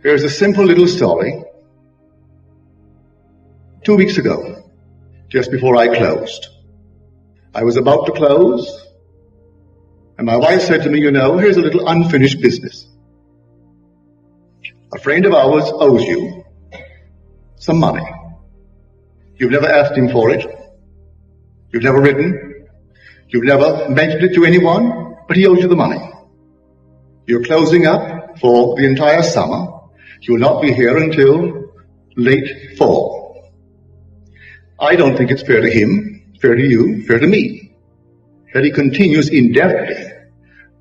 Here's a simple little story. 2 weeks ago, just before I closed, I was about to close, and my wife said to me, here's a little unfinished business. A friend of ours owes you some money. You've never asked him for it. You've never written. You've never mentioned it to anyone, but he owes you the money. You're closing up for the entire summer. You will not be here until late fall. I don't think it's fair to him, fair to you, fair to me, that he continues indefinitely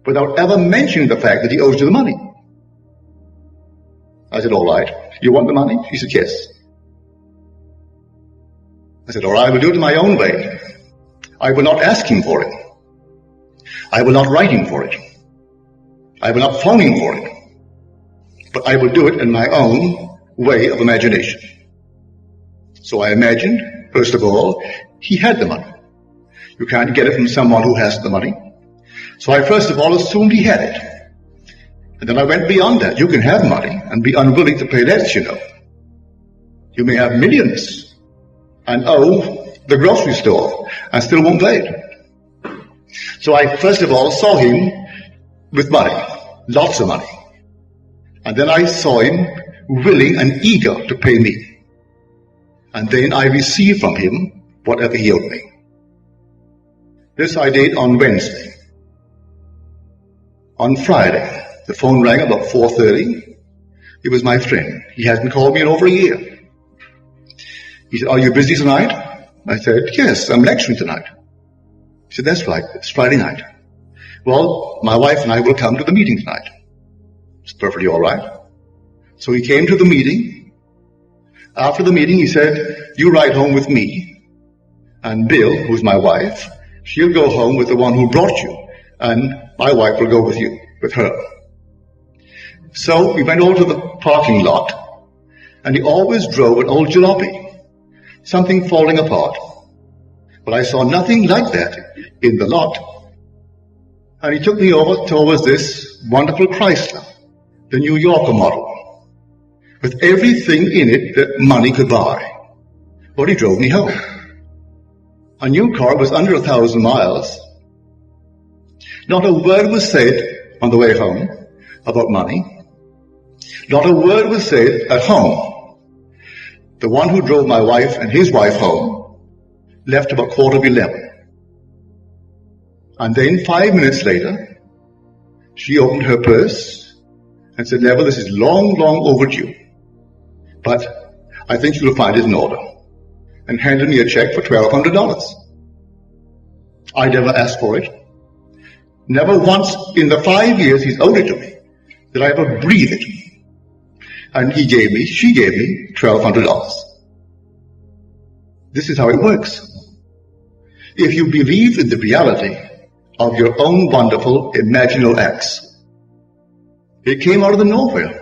without ever mentioning the fact that he owes you the money. I said, all right, you want the money? He said, yes. I said, all right, I will do it in my own way. I will not ask him for it. I will not write him for it. I will not phone him for it. But I will do it in my own way of imagination. So I imagined, first of all, he had the money. You can't get it from someone who has the money. So I first of all assumed he had it. And then I went beyond that. You can have money and be unwilling to pay less, You may have millions and owe the grocery store and still won't pay it. So I first of all saw him with money, lots of money. And then I saw him willing and eager to pay me. And then I received from him whatever he owed me. This I did on Wednesday. On Friday, the phone rang about 4:30. It was my friend. He hasn't called me in over a year. He said, are you busy tonight? I said, yes, I'm lecturing tonight. He said, that's right, it's Friday night. Well, my wife and I will come to the meeting tonight. It's perfectly all right. So he came to the meeting. After the meeting, he said, you ride home with me. And Bill, who's my wife, she'll go home with the one who brought you. And my wife will go with you, with her. So we went over to the parking lot. And he always drove an old jalopy, something falling apart. But I saw nothing like that in the lot. And he took me over towards this wonderful Chrysler, the New Yorker model, with everything in it that money could buy. But he drove me home. A new car was under 1,000 miles. Not a word was said on the way home about money. Not a word was said at home. The one who drove my wife and his wife home left about 11:15. And then 5 minutes later, she opened her purse and said, Neville, this is long, long overdue. But I think you'll find it in order. And handed me a check for $1,200. I never asked for it. Never once in the 5 years he's owed it to me did I ever breathe it. And she gave me $1,200. This is how it works. If you believe in the reality of your own wonderful imaginal acts, it came out of the nowhere.